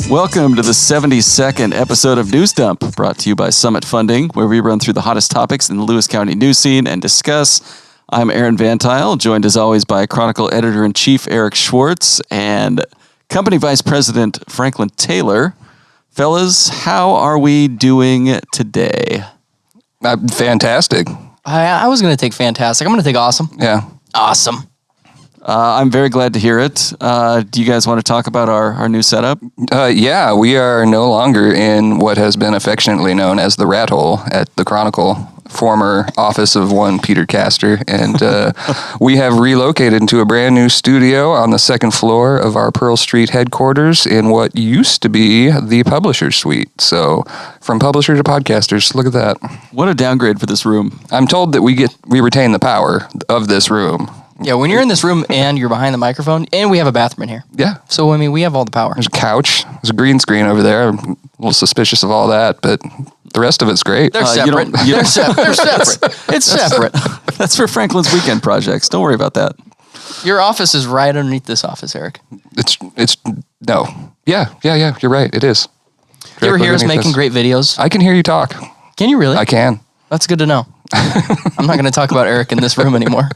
Welcome to the 72nd episode of News Dump, brought to you by Summit Funding, where we run through the hottest topics in the Lewis County news scene and discuss. I'm Aaron VanTuyl, joined as always by Chronicle Editor-in-Chief Eric Schwartz and Company Vice President Franklin Taylor. Fellas, how are we doing today? Fantastic. I was going to take fantastic. I'm going to take awesome. Yeah. Awesome. I'm very glad to hear it. Do you guys want to talk about our new setup? Yeah, we are no longer in what has been affectionately known as the rat hole at the Chronicle, former office of one Peter Castor, and we have relocated into a brand new studio on the second floor of our Pearl Street headquarters in what used to be the publisher suite. So from publisher to podcasters, look at that. What a downgrade for this room. I'm told that we retain the power of this room. Yeah, when you're in this room and you're behind the microphone, and we have a bathroom in here. Yeah. So, I mean, we have all the power. There's a couch. There's a green screen over there. I'm a little suspicious of all that, but the rest of it's great. They're separate. They're separate. It's separate. That's for Franklin's weekend projects. Don't worry about that. Your office is right underneath this office, Eric. No. Yeah, you're right. It is. You ever hear us making great videos? I can hear you talk. Can you really? I can. That's good to know. I'm not going to talk about Eric in this room anymore.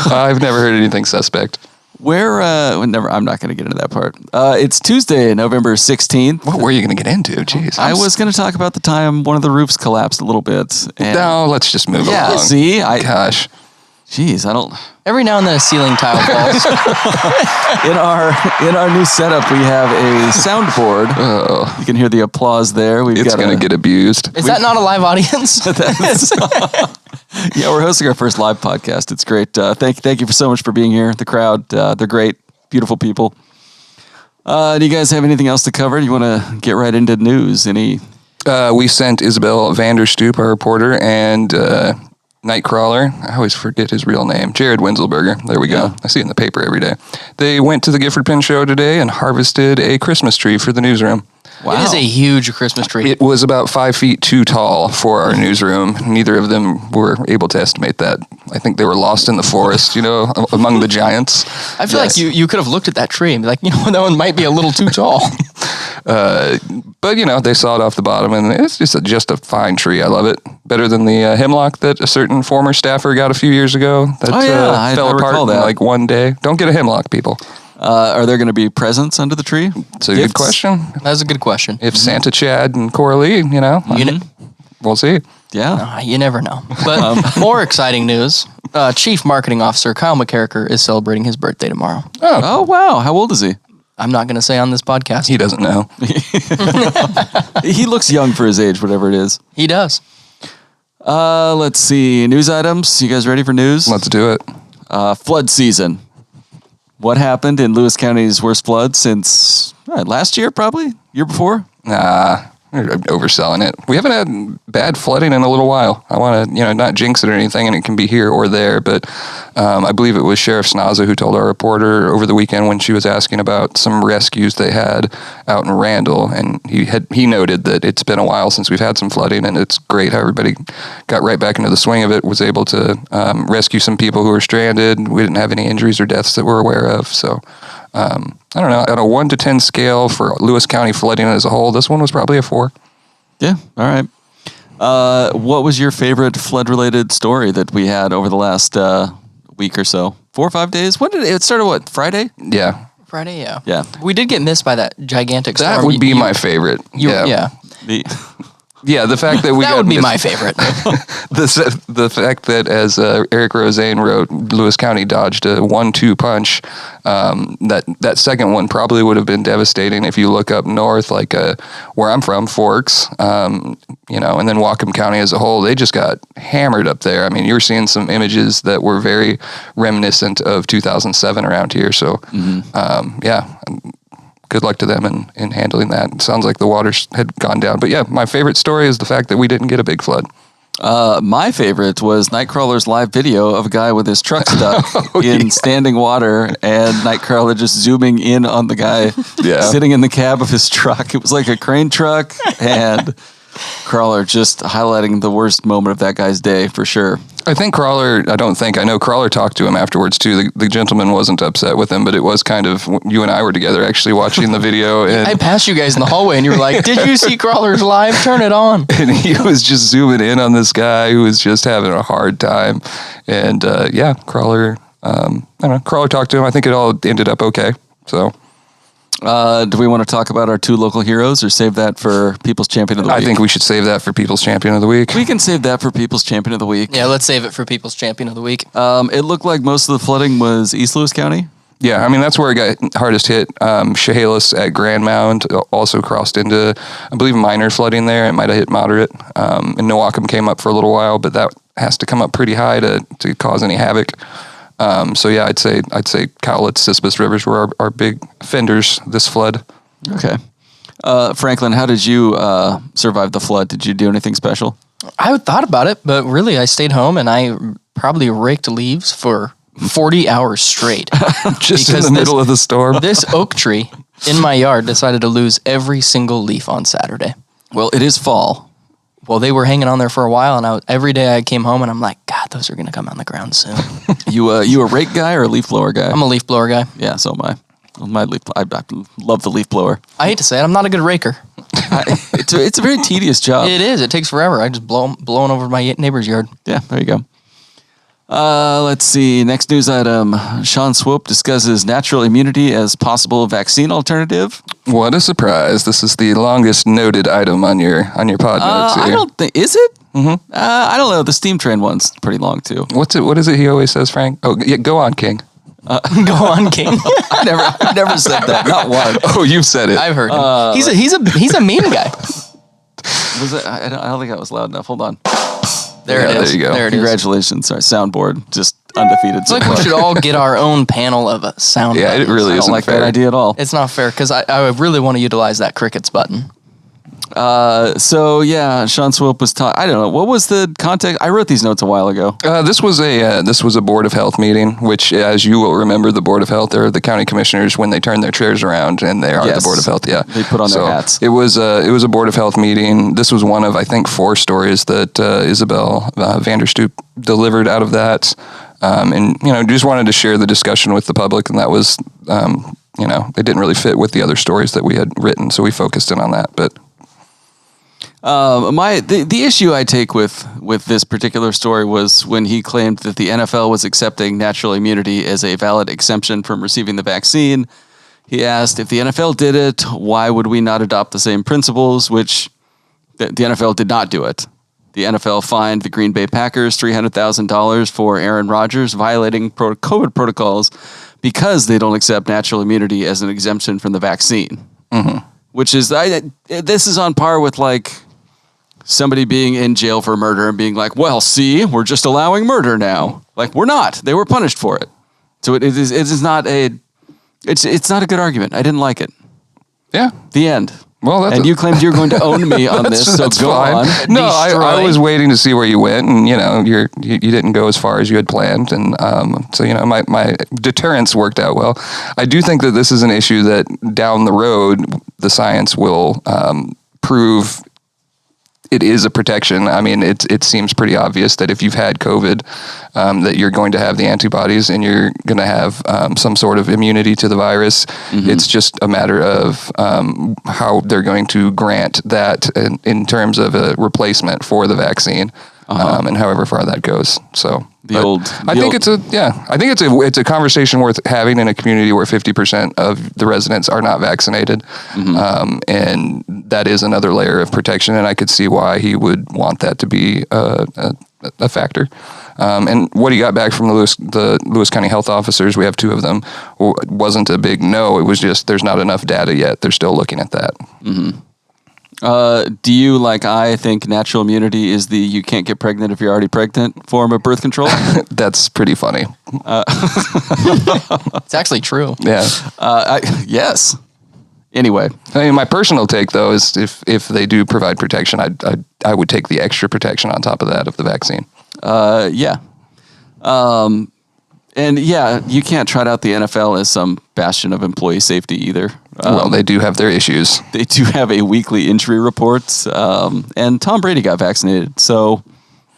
I've never heard anything suspect. I'm not going to get into that part. It's Tuesday, November 16th. What were you going to get into? Jeez. I was going to talk about the time one of the roofs collapsed a little bit. No, let's just move along. Yeah, see? Gosh. Jeez, I don't... Every now and then a ceiling tile falls. In our new setup, we have a soundboard. Oh. You can hear the applause there. It's going to get abused. Is that not a live audience? Yeah, we're hosting our first live podcast. It's great. Thank you so much for being here. The crowd, they're great, beautiful people. Do you guys have anything else to cover? You want to get right into news? We sent Isabel Vanderstoop, our reporter, and Nightcrawler. I always forget his real name. Jared Winzelberger. There we go. Yeah. I see it in the paper every day. They went to the Gifford Penn show today and harvested a Christmas tree for the newsroom. Wow. It is a huge Christmas tree. It was about 5 feet too tall for our newsroom. Neither of them were able to estimate that. I think they were lost in the forest, among the giants. I feel like you could have looked at that tree and be like, that one might be a little too tall. But, they sawed off the bottom, and it's just a fine tree. I love it. Better than the hemlock that a certain former staffer got a few years ago that fell apart in like one day. Don't get a hemlock, people. Are there going to be presents under the tree? It's a good question. That's a good question. If Santa Chad and Coralie, we'll see. Yeah. You never know. But more exciting news. Chief Marketing Officer Kyle McCarricker is celebrating his birthday tomorrow. Oh, wow. How old is he? I'm not going to say on this podcast. He doesn't know. He looks young for his age, whatever it is. He does. Let's see. News items. You guys ready for news? Let's do it. Flood season. What happened in Lewis County's worst flood since last year, probably? Year before? Nah, you're overselling it. We haven't had bad flooding in a little while. I want to, not jinx it or anything, and it can be here or there, but I believe it was Sheriff Snaza who told our reporter over the weekend when she was asking about some rescues they had out in Randall, and he noted that it's been a while since we've had some flooding, and it's great how everybody got right back into the swing of it, was able to rescue some people who were stranded. We didn't have any injuries or deaths that we're aware of, so... I don't know, on a 1 to 10 scale for Lewis County flooding as a whole, this one was probably a 4. Yeah, all right. What was your favorite flood-related story that we had over the last week or so? 4 or 5 days? When did it started, Friday? Yeah. Friday, yeah. Yeah. We did get missed by that gigantic storm. That would be my favorite. Yeah. Yeah, the fact that we that would be my favorite. the fact that, as Eric Rosane wrote, Lewis County dodged a 1-2 punch. That second one probably would have been devastating if you look up north, like where I'm from, Forks, and then Whatcom County as a whole. They just got hammered up there. I mean, you were seeing some images that were very reminiscent of 2007 around here. So, good luck to them in handling that. It sounds like the waters had gone down. But yeah, my favorite story is the fact that we didn't get a big flood. My favorite was Nightcrawler's live video of a guy with his truck stuck in standing water, and Nightcrawler just zooming in on the guy sitting in the cab of his truck. It was like a crane truck, and Crawler just highlighting the worst moment of that guy's day for sure. I know Crawler talked to him afterwards too. The gentleman wasn't upset with him, but it was kind of, you and I were together actually watching the video. And I passed you guys in the hallway and you were like, did you see Crawler's live? Turn it on. And he was just zooming in on this guy who was just having a hard time. And Crawler, Crawler talked to him. I think it all ended up okay. So. Do we want to talk about our two local heroes or save that for People's Champion of the Week? I think we should save that for People's Champion of the Week. We can save that for People's Champion of the Week. Yeah, let's save it for People's Champion of the Week. It looked like most of the flooding was East Lewis County. Yeah, I mean, that's where it got hardest hit. Chehalis at Grand Mound also crossed into, I believe, minor flooding there. It might have hit moderate. And Nowacum came up for a little while, but that has to come up pretty high to cause any havoc. So yeah, I'd say Cowlitz, Sispus Rivers were our big offenders this flood. Okay. Franklin, how did you survive the flood? Did you do anything special? I thought about it, but really I stayed home and I probably raked leaves for 40 hours straight. Just in the middle of the storm. This oak tree in my yard decided to lose every single leaf on Saturday. Well, it is fall. Well, they were hanging on there for a while, and every day I came home and I'm like, God, those are going to come on the ground soon. You a rake guy or a leaf blower guy? I'm a leaf blower guy. Yeah, so am I. I love the leaf blower. I hate to say it, I'm not a good raker. It's a very tedious job. It is. It takes forever. I just blowing over my neighbor's yard. Yeah, there you go. Let's see. Next news item. Sean Swope discusses natural immunity as possible vaccine alternative. What a surprise. This is the longest noted item on your pod notes here. I don't think, is it? Mm-hmm. I don't know. The steam train one's pretty long too. What is it he always says, Frank? Oh, yeah, go on, King. Go on, King. I never said that. Not once. Oh, you've said it. I've heard him. He's a meme guy. Was it? I don't think that was loud enough. Hold on. There it is. There you go. There it is. Congratulations. Sorry, soundboard. Just undefeated. It's like we should all get our own panel of sound Yeah, buttons. it really I don't isn't like fair. that idea at all. It's not fair because I really want to utilize that crickets button. So yeah, Sean Swope was talking. I don't know. What was the context? I wrote these notes a while ago. This was a Board of Health meeting, which, as you will remember, the Board of Health are the county commissioners when they turn their chairs around, and they are Yes. the Board of Health. Yeah, They put on their hats. It was a Board of Health meeting. This was one of, I think, 4 stories that Isabel Vanderstoep delivered out of that, and just wanted to share the discussion with the public, and that was it didn't really fit with the other stories that we had written, so we focused in on that, but. The issue I take with this particular story was when he claimed that the NFL was accepting natural immunity as a valid exemption from receiving the vaccine. He asked, if the NFL did it, why would we not adopt the same principles? Which the NFL did not do it. The NFL fined the Green Bay Packers $300,000 for Aaron Rodgers violating COVID protocols because they don't accept natural immunity as an exemption from the vaccine. Mm-hmm. Which is, this is on par with like somebody being in jail for murder and being like, well, see, we're just allowing murder now. Like, we're not. They were punished for it. So it's not a good argument. I didn't like it. Yeah. The end. Well, you claimed you were going to own me on this, so go on. No, I was waiting to see where you went, and you didn't go as far as you had planned, and so my deterrence worked out well. I do think that this is an issue that down the road the science will prove it is a protection. I mean, it seems pretty obvious that if you've had COVID, that you're going to have the antibodies and you're going to have some sort of immunity to the virus. Mm-hmm. It's just a matter of how they're going to grant that in terms of a replacement for the vaccine, and however far that goes. So I think it's a conversation worth having in a community where 50% of the residents are not vaccinated. Mm-hmm. And that is another layer of protection. And I could see why he would want that to be a factor. And what he got back from the Lewis County health officers, we have 2 of them, wasn't a big no. It was just, there's not enough data yet. They're still looking at that. Mm-hmm. Do you, like I think natural immunity is the you can't get pregnant if you're already pregnant form of birth control? That's pretty funny. It's actually true. Yeah. Yes. Anyway. I mean, my personal take, though, is if they do provide protection, I would take the extra protection on top of that of the vaccine. Yeah. And yeah, you can't trot out the NFL as some bastion of employee safety either. Well, they do have their issues. They do have a weekly injury report, and Tom Brady got vaccinated. So,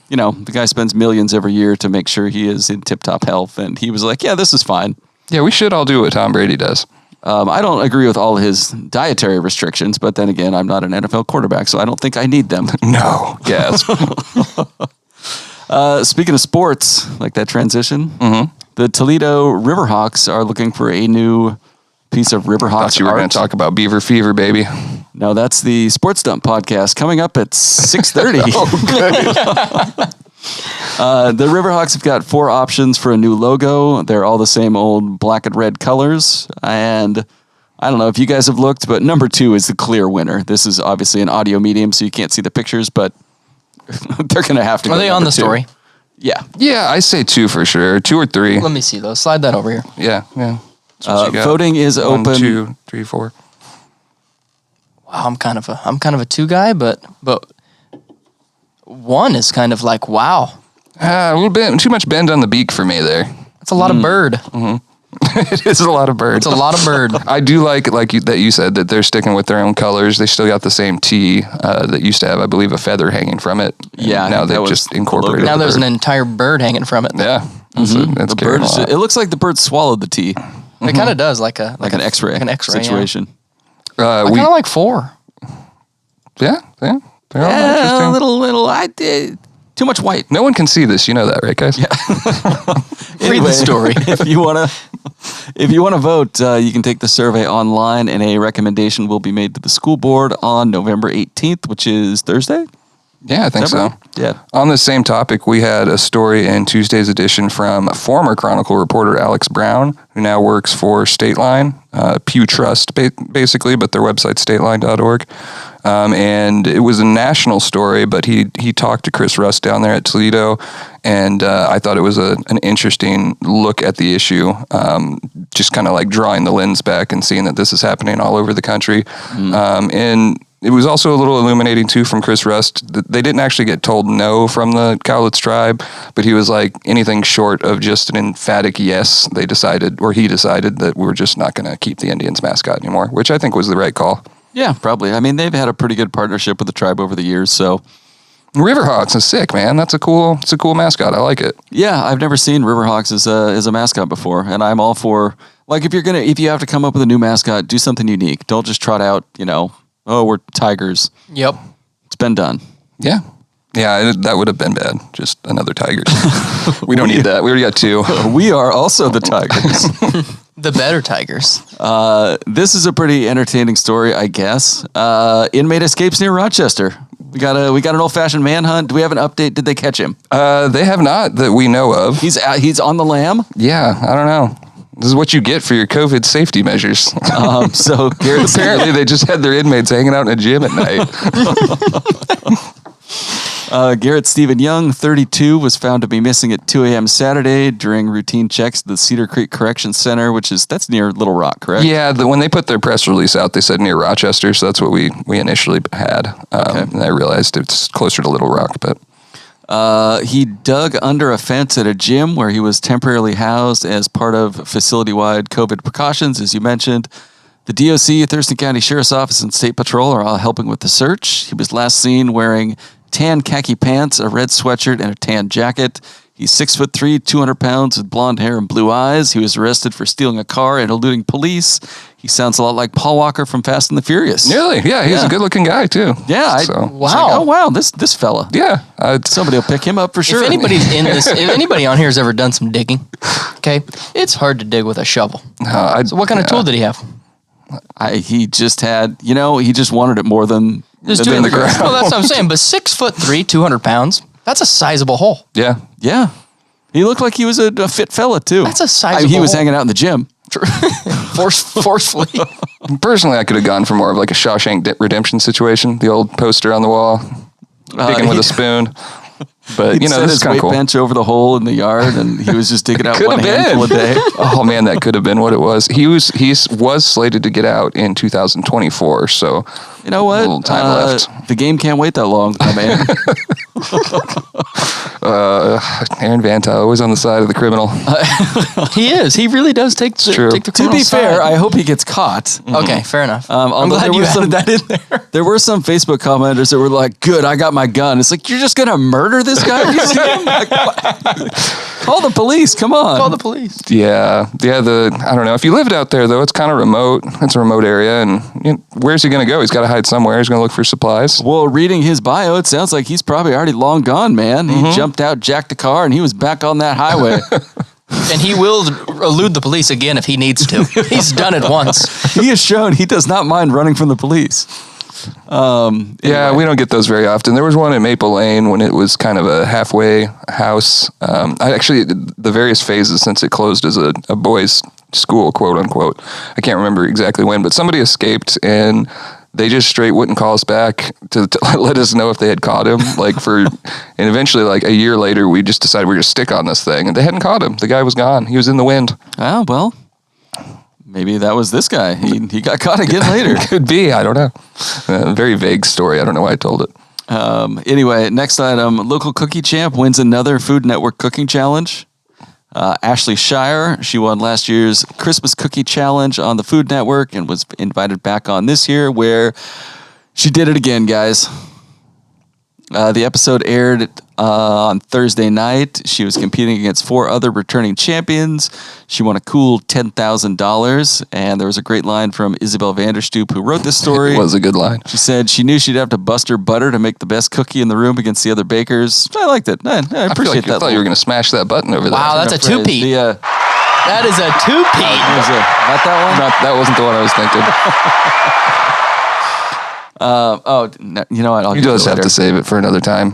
the guy spends millions every year to make sure he is in tip-top health, and he was like, yeah, this is fine. Yeah, we should all do what Tom Brady does. I don't agree with all his dietary restrictions, but then again, I'm not an NFL quarterback, so I don't think I need them. No. Yes. Speaking of sports, like that transition, the Toledo Riverhawks are looking for a new piece of Riverhawks Thought you were going to talk about Beaver Fever, baby. No, that's the Sports Dump podcast coming up at 6:30. The Riverhawks have got 4 options for a new logo. They're all the same old black and red colors. And I don't know if you guys have looked, but number 2 is the clear winner. This is obviously an audio medium, so you can't see the pictures, but they're going to have to go. Are they on the 2. story? Yeah. Yeah, I say 2 for sure. 2 or 3. Let me see those. Slide that over here. Yeah. That's what you got. Voting is 1, open. 2, 3, 4. Wow, I'm kind of a 2 guy, but 1 is kind of like, wow. A little bit too much bend on the beak for me there. That's a lot of bird. It is a lot of bird. It's a lot of bird. I do like you said, that they're sticking with their own colors. They still got the same T that used to have, I believe, a feather hanging from it. Yeah, And now that they've was just the incorporated. Now the there's bird. an entire bird hanging from it. Yeah. That's The bird carrying a lot. it looks like the bird swallowed the T, It kind of does, like an X-ray, like an X-ray situation. Yeah. I We kind of like 4. yeah. They're all Yeah, interesting. a little. I did too much white. No one can see this. You know that, right, guys? Yeah. Read the story. If you wanna vote, you can take the survey online, and a recommendation will be made to the school board on November 18th, which is Thursday. Yeah, I think Is that so. right? Yeah. On the same topic, we had a story in Tuesday's edition from former Chronicle reporter Alex Brown, who now works for Stateline, Pew Trust, basically, but their website, stateline.org. And it was a national story, but he talked to Chris Rust down there at Toledo, and I thought it was an interesting look at the issue, just kind of like drawing the lens back and seeing that this is happening all over the country. And it was also a little illuminating, too, from Chris Rust. They didn't actually get told no from the Cowlitz tribe, but he was like, anything short of just an emphatic yes, he decided that we're just not going to keep the Indians mascot anymore, which I think was the right call. Yeah, probably. I mean, they've had a pretty good partnership with the tribe over the years, so. Riverhawks is sick, man. It's a cool mascot. I like it. Yeah, I've never seen Riverhawks as a mascot before, and I'm all for, like, if you have to come up with a new mascot, do something unique. Don't just trot out, we're tigers. Yep. It's been done. Yeah. Yeah, that would have been bad. Just another Tigers. We don't need that. We already got 2. We are also the Tigers. The better Tigers. This is a pretty entertaining story, I guess. Inmate escapes near Rochester. We got an old-fashioned manhunt. Do we have an update? Did they catch him? They have not that we know of. He's on the lam. Yeah, I don't know. This is what you get for your COVID safety measures. So Garrett, Apparently, they just had their inmates hanging out in a gym at night. Garrett Stephen Young, 32, was found to be missing at 2 a.m. Saturday during routine checks at the Cedar Creek Correction Center, that's near Little Rock, correct? Yeah, when they put their press release out, they said near Rochester, so that's what we initially had. And I realized it's closer to Little Rock, but... He dug under a fence at a gym where he was temporarily housed as part of facility-wide COVID precautions, as you mentioned. The DOC, Thurston County Sheriff's Office, and State Patrol are all helping with the search. He was last seen wearing tan khaki pants, a red sweatshirt, and a tan jacket. He's 6'3", 200 pounds, with blonde hair and blue eyes. He was arrested for stealing a car and eluding police. He sounds a lot like Paul Walker from Fast and the Furious. Nearly, yeah. He's a good-looking guy, too. Yeah. Wow. This fella. Yeah. Somebody will pick him up for sure. If anybody on here has ever done some digging, okay, it's hard to dig with a shovel. So what kind of tool did he have? He just had, he just wanted it more than Just than doing the ground. Well, that's what I'm saying. But 6'3", 200 pounds, that's a sizable hole. Yeah. Yeah. He looked like he was a fit fella, too. That's a sizable He was hole. hanging out in the gym. Forcefully. Personally, I could have gone for more of like a Shawshank Redemption situation. The old poster on the wall, digging with a spoon. But, He set this his is kind weight of cool. bench over the hole in the yard, and he was just digging out Could one have been. handful a day. Oh, man, that could have been what it was. He was slated to get out in 2024, so You know what? a little time left. The game can't wait that long, my man. Aaron VanTuyl, always on the side of the criminal. He is. He really does take the To criminal be fair, side. I hope he gets caught. Okay, fair enough. I'm Although glad you added that in there. There were some Facebook commenters that were like, "Good, I got my gun." It's like, you're just gonna murder this guy? Have you seen him? Like, call the police. Come on. Call the police. Yeah. I don't know. If you lived out there, though, it's kind of remote. It's a remote area, and where's he going to go? He's got to hide somewhere. He's going to look for supplies. Well, reading his bio, it sounds like he's probably already long gone, man. He jumped out, jacked a car, and he was back on that highway. And he will elude the police again if he needs to. He's done it once. He has shown he does not mind running from the police. Yeah, we don't get those very often. There was one in Maple Lane when it was kind of a halfway house. The various phases since it closed as a boys' school, quote unquote. I can't remember exactly when, but somebody escaped and they just straight wouldn't call us back to let us know if they had caught him. And eventually, like a year later, we just decided we were going to stick on this thing, and they hadn't caught him. The guy was gone. He was in the wind. Oh, well, maybe that was this guy. He got caught again later. Could be. I don't know. Very vague story. I don't know why I told it. Anyway, next item. Local cookie champ wins another Food Network cooking challenge. Ashley Shire, she won last year's Christmas Cookie Challenge on the Food Network and was invited back on this year, where she did it again, guys. The episode aired on Thursday night. She was competing against 4 other returning champions. She won a cool $10,000, and there was a great line from Isabel Vanderstoop, who wrote this story. It was a good line. She said she knew she'd have to bust her butter to make the best cookie in the room against the other bakers. I liked it. I appreciate that. I thought you were going to smash that button over there. Wow, that's a two-peat. That is a two-peat. Not that one? That wasn't the one I was thinking. No, you know what? I'll You do it just have later. to save it for another time.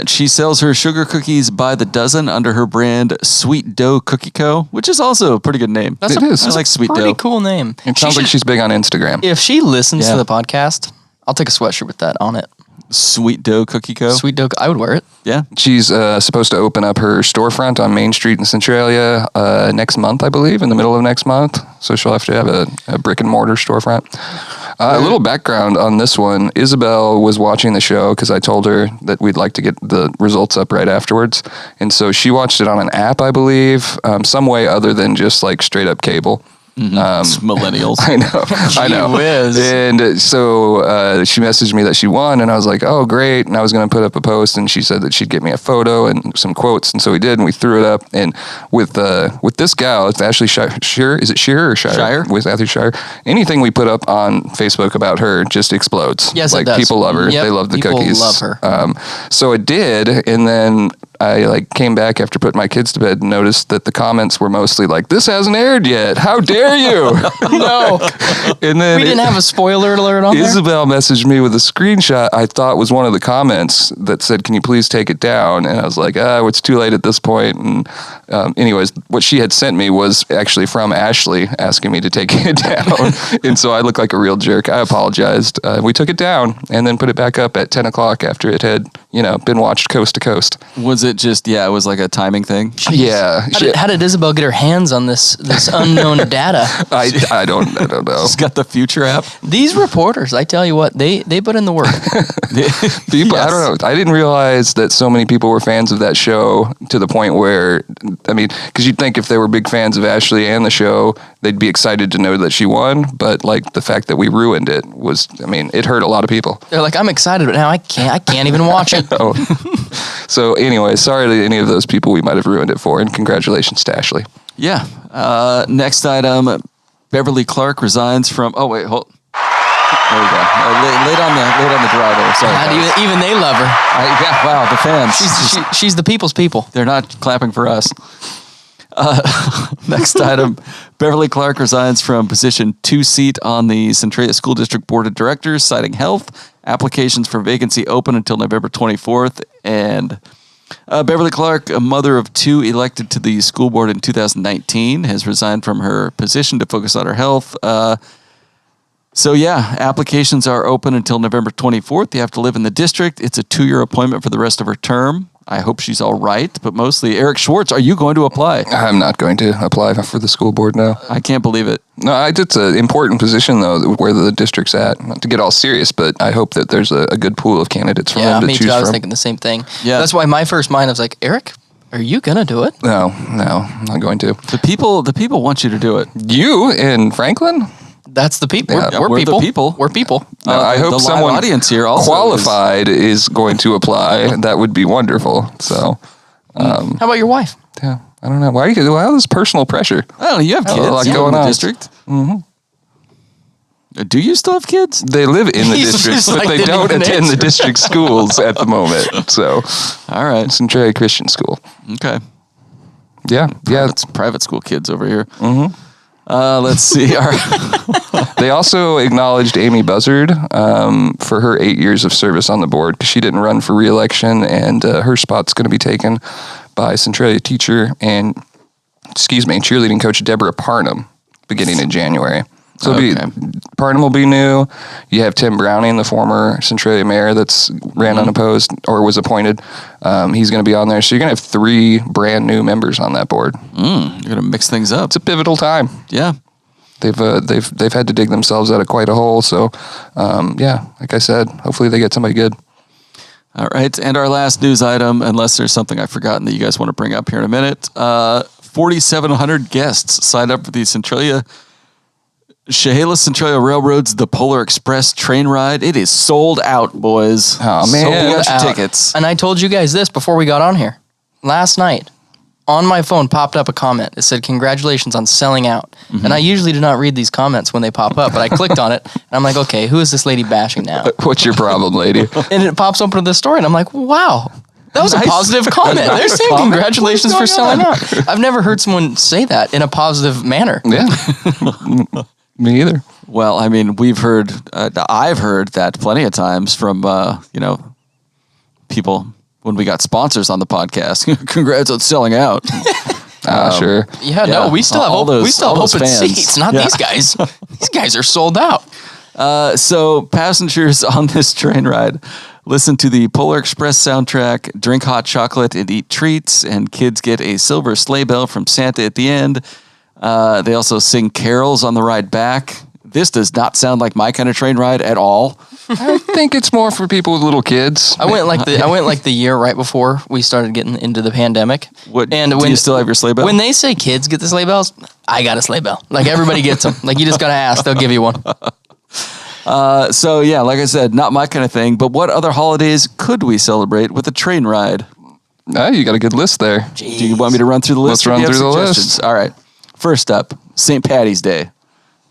She sells her sugar cookies by the dozen under her brand Sweet Dough Cookie Co., which is also a pretty good name. That's It is. I like Sweet pretty Dough. cool name. It sounds like she's big on Instagram. If she listens Yeah. to the podcast, I'll take a sweatshirt with that on it. Sweet Dough Cookie Co. Sweet dough. I would wear it. Yeah. She's supposed to open up her storefront on Main Street in Centralia next month, I believe, in the middle of next month. So she'll have to have a brick and mortar storefront. A little background on this one. Isabel was watching the show because I told her that we'd like to get the results up right afterwards. And so she watched it on an app, I believe, some way other than just like straight up cable. It's millennials. I know. whiz. And so she messaged me that she won, and I was like, "Oh, great!" And I was going to put up a post, and she said that she'd get me a photo and some quotes, and so we did, and we threw it up. And with this gal, it's Ashley Shire. Is it Shearer or Shire? Shire. With Ashley Shire. Anything we put up on Facebook about her just explodes. Yes, like it does. people love her. Yep, They love the people cookies. love her. So it did, and then I came back after putting my kids to bed and noticed that the comments were mostly like, "This hasn't aired yet. How dare you?" No. And then We didn't have a spoiler alert on there. Isabel messaged me with a screenshot I thought was one of the comments that said, "Can you please take it down?" And I was like, it's too late at this point. And anyways, what she had sent me was actually from Ashley asking me to take it down. And so I looked like a real jerk. I apologized. We took it down and then put it back up at 10 o'clock after it had, been watched coast to coast. Was it just, it was like a timing thing? Yeah. How did Isabel get her hands on this unknown data? I don't know. She's got the Future app. These reporters, I tell you what, they put in the work. People, I don't know. I didn't realize that so many people were fans of that show to the point where, because you'd think if they were big fans of Ashley and the show, they'd be excited to know that she won. But like the fact that we ruined it was, it hurt a lot of people. They're like, I'm excited, but now I can't even watch it. Oh. So anyway, sorry to any of those people we might have ruined it for, and congratulations to Ashley. Yeah. Next item, Beverly Clark resigns from. Oh wait, hold. There we go. Late on the draw there. Sorry. How do even they love her? Yeah. Wow. The fans. She's the people's people. They're not clapping for us. Next item, Beverly Clark resigns from position 2 seat on the Centralia School District Board of Directors, citing health. Applications for vacancy open until November 24th. And Beverly Clark, a mother of 2 elected to the school board in 2019, has resigned from her position to focus on her health. So yeah, applications are open until November 24th. You have to live in the district. It's a 2-year appointment for the rest of her term. I hope she's all right, but mostly Eric Schwartz, are you going to apply? I'm not going to apply for the school board now. I can't believe it. No, it's an important position, though, where the district's at. Not to get all serious, but I hope that there's a good pool of candidates for them to choose from. I was thinking the same thing. Yeah. That's why my first mind, I was like, Eric, are you going to do it? No, I'm not going to. The people want you to do it. You in Franklin? That's the people. Yeah, we're the people. people. We're people. No, I hope the live someone audience here also qualified is going to apply. That would be wonderful. So, How about your wife? yeah, I don't know. Why all this personal pressure? I don't know. You have kids. a lot You live going in the on. district. Mm-hmm. Do you still have kids? They live in the He's district, just but like, they didn't don't even attend the answer. district schools at the moment. So, All right. Centralia Christian School. Okay. Yeah. It's private school kids over here. Mm-hmm. Let's see. They also acknowledged Amy Buzzard for her 8 years of service on the board because she didn't run for re-election, and her spot's going to be taken by Centralia teacher and, cheerleading coach Deborah Parnham beginning in January. So Parnham will be new. You have Tim Browning, the former Centralia mayor that's ran unopposed or was appointed. He's going to be on there. So you're going to have 3 brand new members on that board. You're going to mix things up. It's a pivotal time. Yeah. They've had to dig themselves out of quite a hole. So, like I said, hopefully they get somebody good. All right. And our last news item, unless there's something I've forgotten that you guys want to bring up here in a minute, 4,700 guests signed up for the Chehalis Centralia Railroad's The Polar Express train ride. It is sold out, boys. Oh, man. Sold out your Out. tickets. And I told you guys this before we got on here. Last night, on my phone popped up a comment. It said, congratulations on selling out. And I usually do not read these comments when they pop up, but I clicked on it, and I'm like, okay, who is this lady bashing now? What's your problem, lady? And it pops up into the story, and I'm like, wow. That was Nice. a positive comment. They're saying comment. congratulations for What's selling going out. I've never heard someone say that in a positive manner. Yeah. Me either. Well, I mean, I've heard that plenty of times from, people when we got sponsors on the podcast. Congrats on selling out. Sure. Yeah, no, we still have all open, those- we still have all those open fans. seats. Not Yeah. these guys. These guys are sold out. So passengers on this train ride listen to the Polar Express soundtrack, drink hot chocolate, and eat treats, and kids get a silver sleigh bell from Santa at the end. They also sing carols on the ride back. This does not sound like my kind of train ride at all. I think it's more for people with little kids. I went like the year right before we started getting into the pandemic. Do you still have your sleigh bell? When they say kids get the sleigh bells, I got a sleigh bell. Like everybody gets them. Like you just gotta ask, they'll give you one. So yeah, like I said, not my kind of thing. But what other holidays could we celebrate with a train ride? You got a good list there. Do you want me to run through the list? Let's or do run you have through the list. suggestions? All right. First up, St. Patty's Day.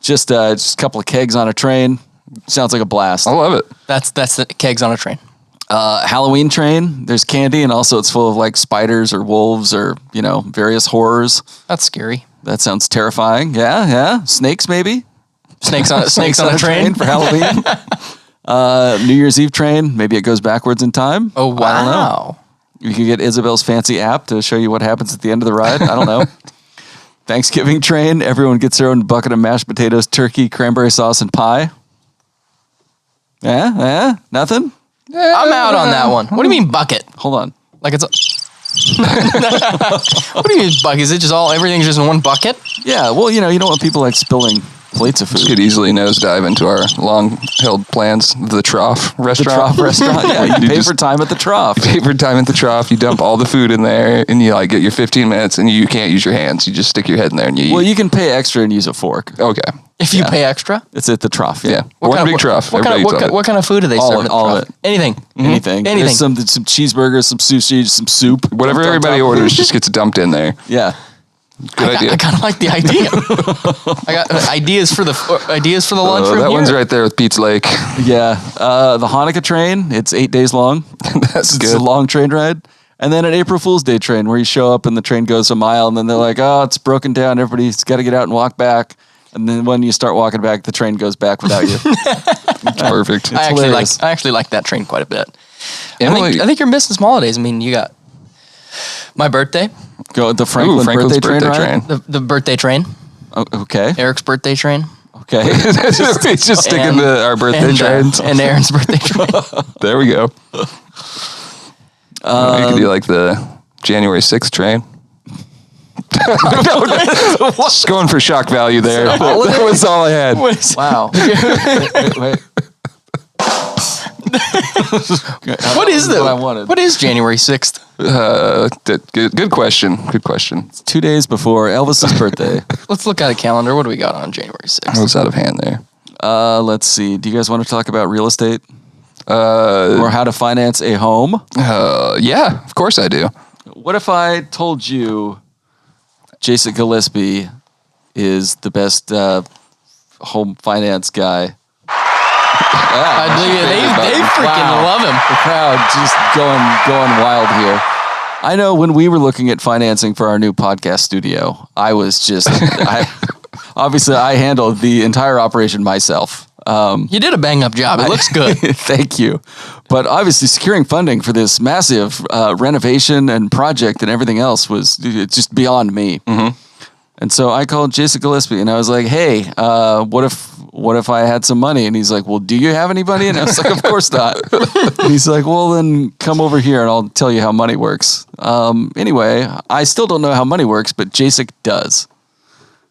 Just a couple of kegs on a train. Sounds like a blast. I love it. That's the kegs on a train. Halloween train. There's candy, and also it's full of like spiders or wolves or various horrors. That's scary. That sounds terrifying. Yeah. Snakes maybe. Snakes on a train for Halloween. New Year's Eve train. Maybe it goes backwards in time. Oh I don't know. wow. You could get Isabel's fancy app to show you what happens at the end of the ride. I don't know. Thanksgiving train. Everyone gets their own bucket of mashed potatoes, turkey, cranberry sauce, and pie. Yeah, nothing? I'm out on that one. What do you mean bucket? Hold on. Like it's a What do you mean bucket? Is it just everything's just in one bucket? Yeah, well, you don't want people like spilling plates of food. Could easily nosedive into our long-held plans. The Trough The restaurant. trough restaurant. Yeah, you pay just for time at the trough. pay for time at the trough. You dump all the food in there, and you get your 15 minutes, and you can't use your hands. You just stick your head in there and you eat. Well, you can pay extra and use a fork. Okay. If you pay extra? It's at the trough. Yeah. Yeah. One big trough. Everybody eats on it. What kind of food do they serve at the all of trough? it. Anything. Anything. Anything. There's some cheeseburgers, some sushi, some soup. Whatever dumped on everybody top of it. orders just gets dumped in there. Yeah. Good idea. I kind of like the idea. I got ideas for the lunchroom that here. one's right there with Pete's Lake. Yeah. The Hanukkah train, it's 8 days long. That's It's good. a long train ride. And then an April Fool's Day train where you show up and the train goes a mile and then they're like, oh, it's broken down. Everybody's got to get out and walk back. And then when you start walking back, the train goes back without you. Perfect. I hilarious. actually like that train quite a bit. Emily, I think you're missing some holidays. I mean, you got my birthday, Go the Franklin's birthday train ride. the birthday train, Oh, okay. Eric's birthday train, Okay. it's just sticking and- to our birthday and, trains. and Aaron's birthday train. There we go. You could do like the January 6th train. Just going for shock value there. That was all I had. Wow. Wait. What is what I wanted? What is January 6th? Good question. Good question. It's 2 days before Elvis's birthday. Let's look at a calendar. What do we got on January I 6th? was out of hand there. Let's see. Do you guys want to talk about real estate? Or how to finance a home? Yeah, of course I do. What if I told you Jason Gillespie is the best home finance guy? They freaking love him. The crowd just going wild here. I know when we were looking at financing for our new podcast studio, I was just, obviously I handled the entire operation myself. You did a bang up job. It looks good. Thank you. But obviously securing funding for this massive renovation and project and everything else was just beyond me. Mm-hmm. And so I called Jason Gillespie and I was like, hey, what if I had some money? And he's like, well, do you have any money? And I was like, of course not. And he's like, well, then come over here and I'll tell you how money works. Anyway, I still don't know how money works, but Jason does.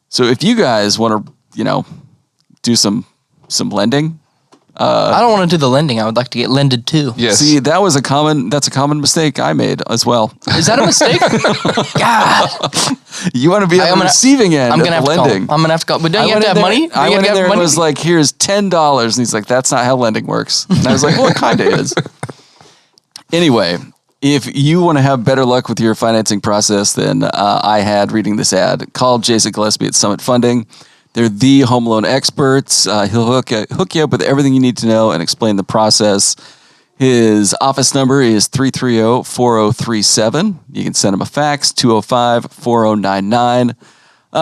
So if you guys want to, do some lending. I don't want to do the lending. I would like to get lended too. Yes. See, that's a common mistake I made as well. Is that a mistake? God. You want to be on the receiving end I'm gonna of have lending. To call. I'm going to have to call. But don't you have to have money? I went in there and was like, here's $10. And he's like, that's not how lending works. And I was like, well, it kind of is. Anyway, if you want to have better luck with your financing process than I had reading this ad, call Jason Gillespie at Summit Funding. They're the home loan experts. He'll hook you up with everything you need to know and explain the process. His office number is 330-4037. You can send him a fax, 205-4099.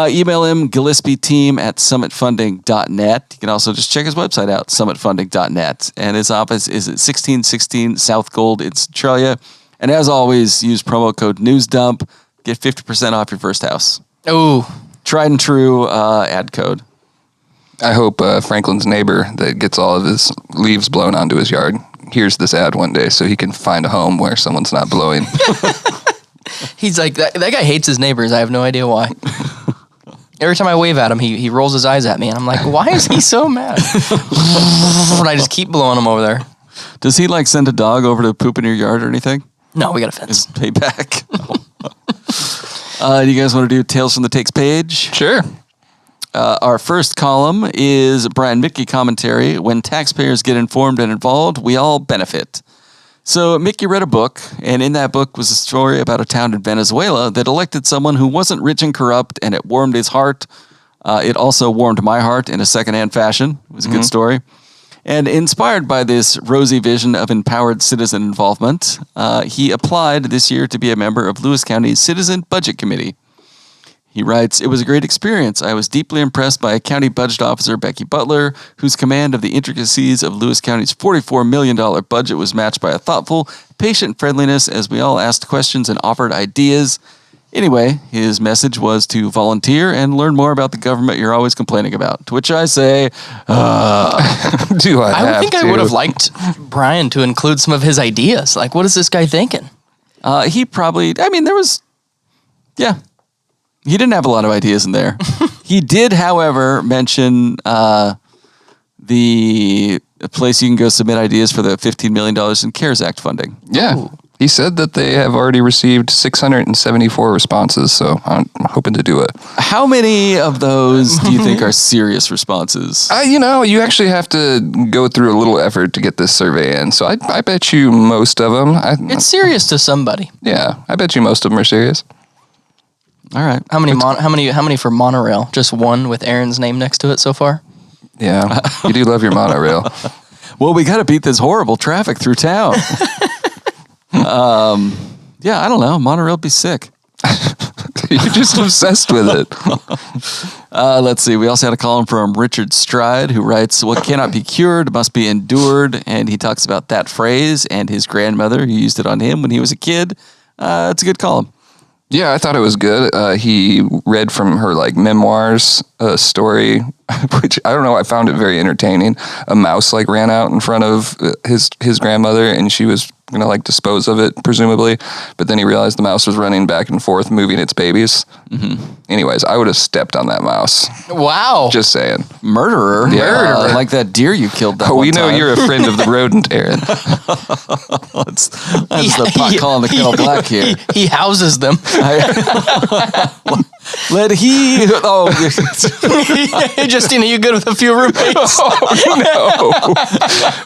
Email him, GillespieTeam@summitfunding.net. You can also just check his website out, summitfunding.net. And his office is at 1616 South Gold in Centralia. And as always, use promo code NEWSDUMP. Get 50% off your first house. Oh. Tried and true ad code. I hope Franklin's neighbor that gets all of his leaves blown onto his yard hears this ad one day so he can find a home where someone's not blowing. He's like, that guy hates his neighbors. I have no idea why. Every time I wave at him, he rolls his eyes at me. And I'm like, why is he so mad? And I just keep blowing him over there. Does he send a dog over to poop in your yard or anything? No, we got a fence. Is payback. Do you guys want to do Tales from the Takes page? Sure. Our first column is Brian Mickey commentary. When taxpayers get informed and involved, we all benefit. So Mickey read a book, and in that book was a story about a town in Venezuela that elected someone who wasn't rich and corrupt, and it warmed his heart. It also warmed my heart in a secondhand fashion. It was a good story. And inspired by this rosy vision of empowered citizen involvement, he applied this year to be a member of Lewis County's Citizen Budget Committee. He writes, "It was a great experience. I was deeply impressed by County Budget Officer Becky Butler, whose command of the intricacies of Lewis County's $44 million budget was matched by a thoughtful, patient friendliness as we all asked questions and offered ideas. Anyway, his message was to volunteer and learn more about the government you're always complaining about." To which I say, Do I think I would have liked Brian to include some of his ideas. Like, what is this guy thinking? he probably, he didn't have a lot of ideas in there. He did, however, mention the place you can go submit ideas for the $15 million in CARES Act funding. Yeah. Ooh. He said that they have already received 674 responses, so I'm hoping to do it. How many of those do you think are serious responses? You actually have to go through a little effort to get this survey in, so I bet you most of them. It's serious to somebody. Yeah, I bet you most of them are serious. All right. How many for monorail? Just one with Aaron's name next to it so far? Yeah, you do love your monorail. Well, we got to beat this horrible traffic through town. I don't know. Monorail would be sick. You're just obsessed with it. Let's see. We also had a column from Richard Stride, who writes, "What cannot be cured must be endured." And he talks about that phrase and his grandmother who used it on him when he was a kid. It's a good column. Yeah, I thought it was good. He read from her memoirs story, which I don't know. I found it very entertaining. A mouse ran out in front of his grandmother, and she was going to like dispose of it, presumably. But then he realized the mouse was running back and forth, moving its babies. Anyways, I would have stepped on that mouse. Wow. Just saying. Murderer. Yeah. Like that deer you killed that Oh, one we know time. you're a friend of the rodent, Aaron. That's the pot calling the kettle black here. He houses them. Let he... Oh, Justina, you good with a few roommates? No.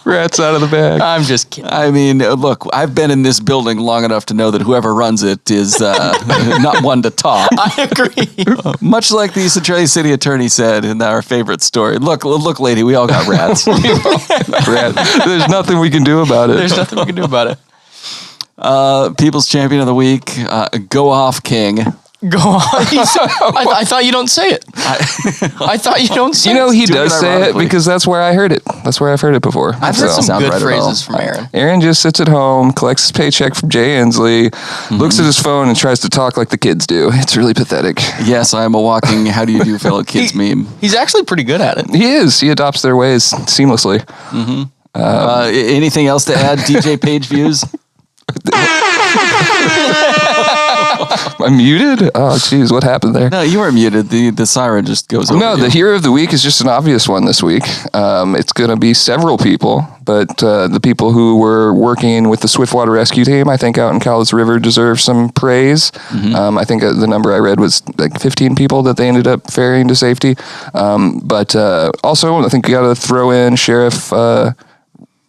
Rats out of the bag. I'm just kidding. I mean, look, I've been in this building long enough to know that whoever runs it is not one to talk. I agree. Much like the Centralia City Attorney said in our favorite story. Look, lady, we all got rats. There's nothing we can do about it. There's nothing we can do about it. People's Champion of the Week, Go Off King. Go on. I thought you don't say it. I thought you don't say it. You know, he Do it does say it ironically. because that's where I heard it. That's where I've heard it before. I've heard some Sound good right at all. phrases from Aaron. Aaron just sits at home, collects his paycheck from Jay Inslee, looks at his phone and tries to talk like the kids do. It's really pathetic. Yes, I am a walking how do you do fellow kids meme. He's actually pretty good at it. He is. He adopts their ways seamlessly. Anything else to add? DJ Page views? I'm muted? Oh, geez, what happened there? No, you weren't muted. The siren just goes over. No, you. the hero of the week is just an obvious one this week. It's going to be several people, but the people who were working with the Swiftwater Rescue Team, I think out in Cowlitz River, deserve some praise. I think the number I read was like 15 people that they ended up ferrying to safety. But also, I think you got to throw in Sheriff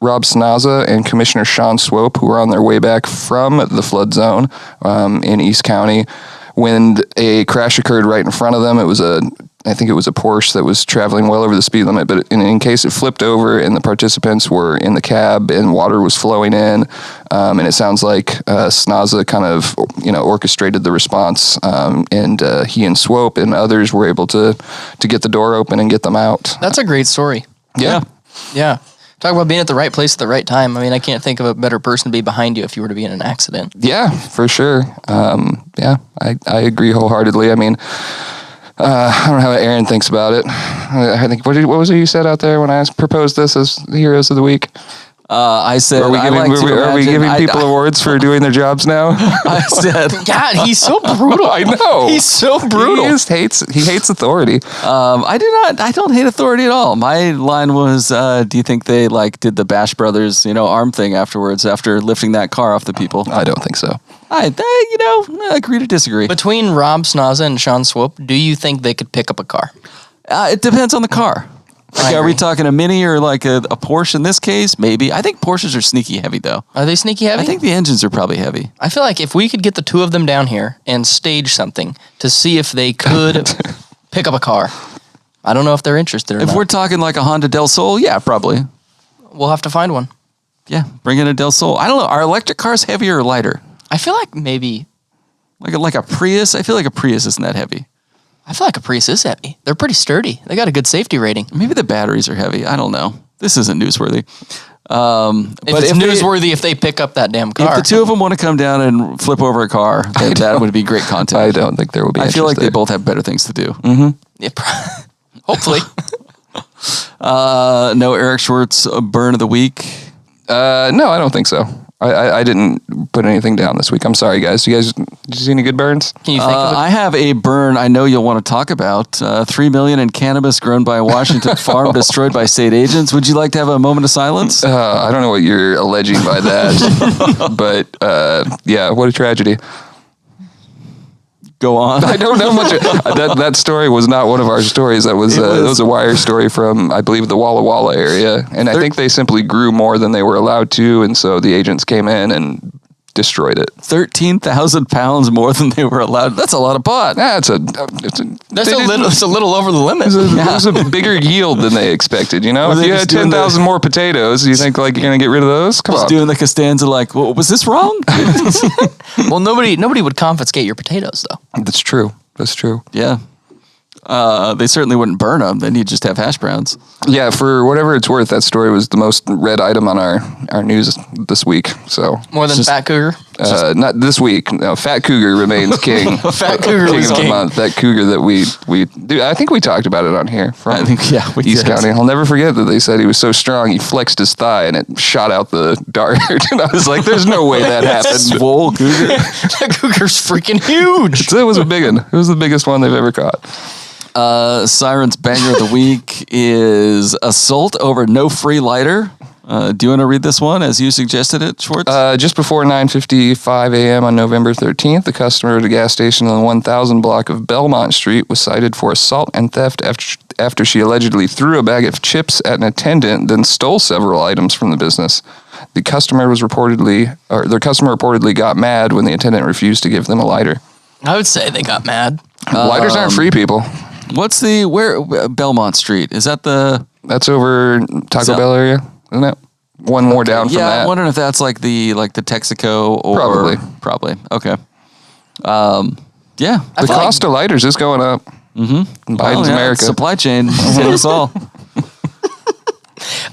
Rob Snaza and Commissioner Sean Swope, who were on their way back from the flood zone in East County when a crash occurred right in front of them. I think it was a Porsche that was traveling well over the speed limit, but in case it flipped over and the participants were in the cab and water was flowing in, and it sounds like Snaza kind of orchestrated the response, and he and Swope and others were able to get the door open and get them out. That's a great story. Yeah. Yeah. Talk about being at the right place at the right time. I mean, I can't think of a better person to be behind you if you were to be in an accident. Yeah, for sure. I agree wholeheartedly. I mean, I don't know how Aaron thinks about it. I think, what was it you said out there when I proposed this as the Heroes of the Week? I said, Are we giving people awards for doing their jobs now? I said, God, he's so brutal. I know. He's so brutal. He hates authority. I don't hate authority at all. My line was, do you think they did the Bash Brothers, arm thing afterwards after lifting that car off the people? I don't think so. I agree to disagree. Between Rob Snaza and Sean Swope, do you think they could pick up a car? It depends on the car. I Are we agree. talking a Mini or like a Porsche in this case? Maybe. I think Porsches are sneaky heavy, though. Are they sneaky heavy? I think the engines are probably heavy. I feel like if we could get the two of them down here and stage something to see if they could pick up a car, I don't know if they're interested or If not. we're talking like a Honda Del Sol, yeah, probably. We'll have to find one. Yeah, bring in a Del Sol. I don't know. Are electric cars heavier or lighter? I feel like maybe... Like a Prius? I feel like a Prius isn't that heavy. I feel like a Prius is heavy. They're pretty sturdy. They got a good safety rating. Maybe the batteries are heavy. I don't know. This isn't newsworthy. If it's newsworthy if they pick up that damn car. If the two of them want to come down and flip over a car, then that would be great content. I don't think there will be. I feel like they interest both have better things to do. Yeah, hopefully. No Eric Schwartz burn of the week. No, I don't think so. I didn't put anything down this week. I'm sorry, guys. Did you see any good burns? Can you think of it? I have a burn I know you'll want to talk about. $3 million in cannabis grown by a Washington farm destroyed by state agents. Would you like to have a moment of silence? I don't know what you're alleging by that, but yeah, what a tragedy. Go on. I don't know much. That story was not one of our stories. That was a wire story from, I believe, the Walla Walla area, and I think they simply grew more than they were allowed to, and so the agents came in and destroyed it. 13,000 pounds more than they were allowed. That's a lot of pot. It's a little over the limit. It was a bigger yield than they expected. You know, Were if they you just had doing 10,000 more potatoes, you think like you're gonna get rid of those? Come Just on. doing the Costanza like, well, was this wrong? Well, nobody would confiscate your potatoes, though. That's true. That's true. Yeah. They certainly wouldn't burn them. Then you'd just have hash browns. Yeah, for whatever it's worth, that story was the most read item on our news this week. So More than Just- Fat Cougar. Not this week. No, Fat Cougar remains king. Fat Cougar king was of the king. month. That cougar that we do. I think we talked about it on here from I think, yeah, we East did. County. I'll never forget that they said he was so strong he flexed his thigh and it shot out the dart. And I was like, "There's no way that happened." Swole cougar. That cougar's freaking huge. So it was a big one. It was the biggest one they've ever caught. Siren's banger of the week is assault over no free lighter. Do you want to read this one as you suggested it, Schwartz? Just before 9:55 a.m. on November 13th, the customer at a gas station on the 1000 block of Belmont Street was cited for assault and theft after she allegedly threw a bag of chips at an attendant, then stole several items from the business. Their customer reportedly got mad when the attendant refused to give them a lighter. I would say they got mad. Lighters aren't free, people. What's Belmont Street? Is that That's over Taco Bell area, isn't it? One more down from yeah, that. I'm wondering if that's like the Texaco or probably. Okay. Yeah. The cost of lighters is going up. Mm-hmm. Biden's America. Supply chain hit us all.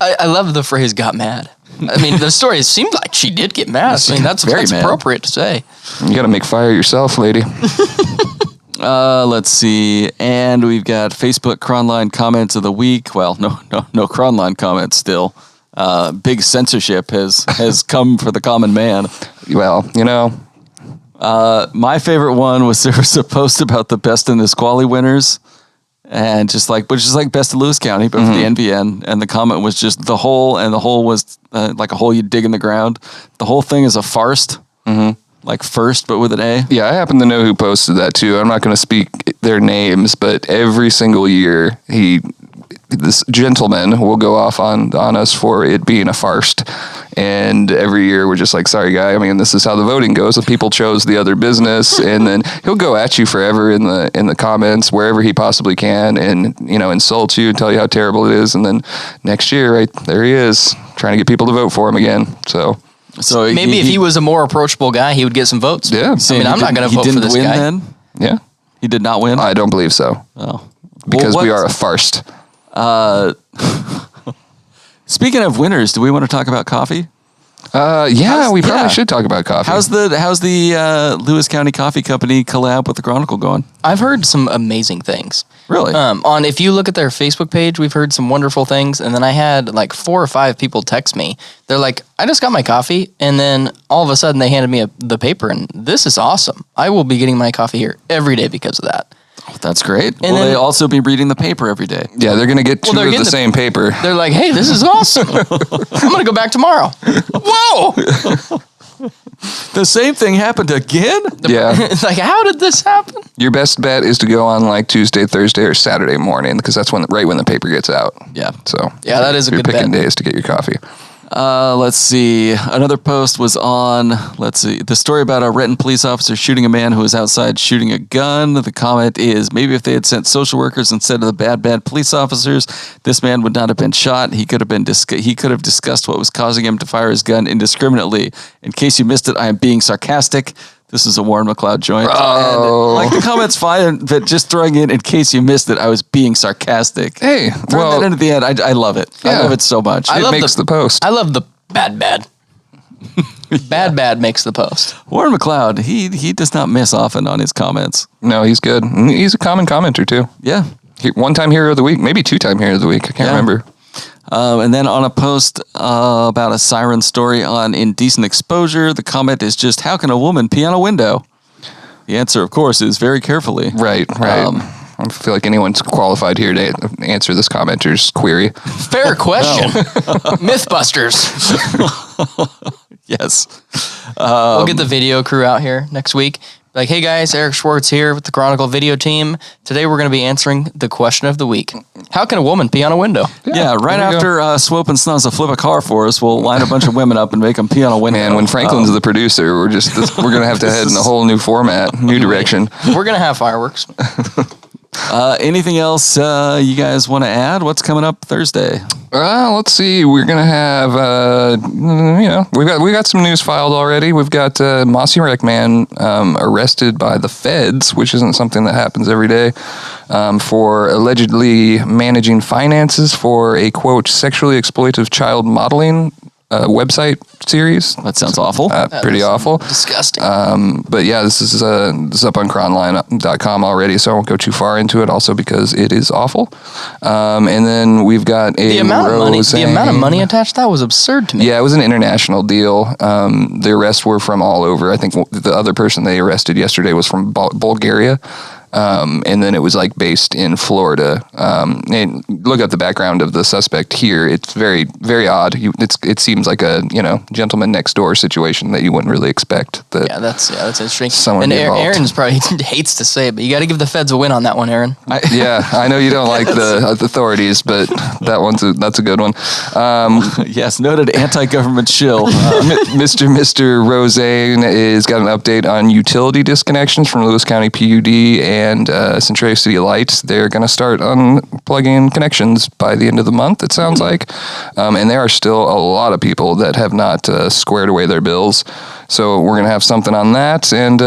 I love the phrase "got mad." I mean, the story seemed like she did get mad. I mean, that's mad. appropriate to say. You got to make fire yourself, lady. Let's see. And we've got Facebook Cronline comments of the week. Well, no Cronline comments still. Big censorship has come for the common man. Well, you know. My favorite one was there was a post about the best in Nisqually winners. And which is like best of Lewis County, but for the NVN. And the comment was just the hole, and the hole was like a hole you dig in the ground. The whole thing is a Farst. Like first, but with an A. Yeah, I happen to know who posted that too. I'm not going to speak their names, but every single year this gentleman will go off on us for it being a farst. And every year we're just like, sorry, guy. I mean, this is how the voting goes. The people chose the other business, and then he'll go at you forever in the comments wherever he possibly can, and insult you and tell you how terrible it is. And then next year, right there he is trying to get people to vote for him again. So maybe if he was a more approachable guy, he would get some votes. Yeah, I mean, I'm not going to vote for this guy. Then? Yeah, he did not win. I don't believe so. Oh, because we are a farst. Speaking of winners, do we want to talk about coffee? We probably should talk about coffee. How's the Lewis County Coffee Company collab with the Chronicle going? I've heard some amazing things. Really? If you look at their Facebook page, we've heard some wonderful things. And then I had like 4 or 5 people text me. They're like, I just got my coffee. And then all of a sudden they handed me the paper, and this is awesome. I will be getting my coffee here every day because of that. Oh, that's great. And will they also be reading the paper every day? Yeah, they're going to get 2 of the same paper. They're like, hey, this is awesome. I'm going to go back tomorrow. Whoa! The same thing happened again? Yeah. It's like, how did this happen? Your best bet is to go on like Tuesday, Thursday, or Saturday morning, because that's right when the paper gets out. Yeah. So yeah, that is a good bet. You're picking days to get your coffee. Let's see. Another post was on, the story about a Renton police officer shooting a man who was outside shooting a gun. The comment is, maybe if they had sent social workers instead of the bad police officers, this man would not have been shot. He could have discussed what was causing him to fire his gun indiscriminately. In case you missed it, I am being sarcastic. This is a Warren McLeod joint. Oh. And, the comment's fine, but just throwing in case you missed it, I was being sarcastic. Hey, throwing that in at the end, I love it. Yeah. I love it so much. It makes the post. I love the bad. Bad makes the post. Warren McLeod, he does not miss often on his comments. No, he's good. He's a common commenter too. Yeah. 1-time hero of the week, maybe 2-time hero of the week. I can't remember. And then on a post about a siren story on indecent exposure, the comment is just, how can a woman pee on a window? The answer, of course, is very carefully. Right. I feel like anyone's qualified here to answer this commenter's query. Fair question. Mythbusters. Yes. We'll get the video crew out here next week. Like, hey guys, Eric Schwartz here with the Chronicle video team. Today we're going to be answering the question of the week. How can a woman pee on a window? Yeah, right after Swope and Snuzza flip a car for us, we'll line a bunch of women up and make them pee on a window. Man, when Franklin's the producer, we're going to have to head in a whole new format, new direction. We're going to have fireworks. Anything else you guys want to add? What's coming up Thursday? Let's see. We're gonna have, we got some news filed already. We've got Mossy Wreck Man arrested by the feds, which isn't something that happens every day, for allegedly managing finances for a quote sexually exploitative child modeling website series. That sounds awful. Pretty awful. Disgusting. But yeah, this is up on cronline.com already, so I won't go too far into it. Also because it is awful. And then we've got the amount of money attached, that was absurd to me. Yeah, it was an international deal. The arrests were from all over. I think the other person they arrested yesterday was from Bulgaria. And then it was like based in Florida. And look at the background of the suspect here. It's very, very odd. It seems like a gentleman next door situation that you wouldn't really expect. That's interesting. Someone and involved. Aaron's probably hates to say it, but you got to give the feds a win on that one, Aaron. I know you don't like the authorities, but that's a good one. Yes, noted anti-government shill. Mr. Roseanne is got an update on utility disconnections from Lewis County PUD and Centralia City Lights. They're going to start unplugging connections by the end of the month, it sounds like. And there are still a lot of people that have not squared away their bills. So we're going to have something on that. And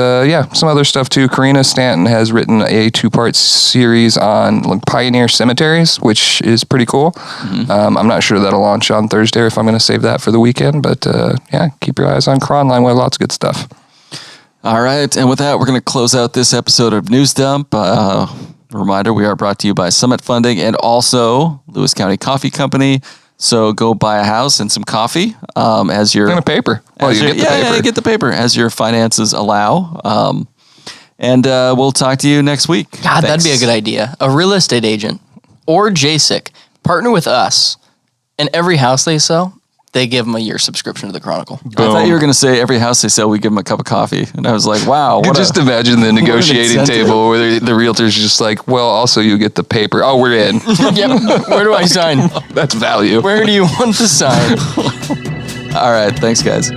some other stuff too. Karina Stanton has written a 2-part series on pioneer cemeteries, which is pretty cool. I'm not sure that'll launch on Thursday or if I'm going to save that for the weekend. But keep your eyes on Cronline. We have lots of good stuff. All right, and with that, we're going to close out this episode of News Dump. Reminder, we are brought to you by Summit Funding and also Lewis County Coffee Company. So go buy a house and some coffee as your... And a paper. Well, you get the paper. Yeah, you get the paper as your finances allow. And we'll talk to you next week. God, that'd be a good idea. A real estate agent or JSIC partner with us, and every house they sell, they give them a year subscription to the Chronicle. I thought you were going to say every house they sell, we give them a cup of coffee. And I was like, wow. You just imagine the negotiating table where the realtor's just like, well, also you get the paper. Oh, we're in. Yep. Where do I sign? That's value. Where do you want to sign? All right. Thanks, guys.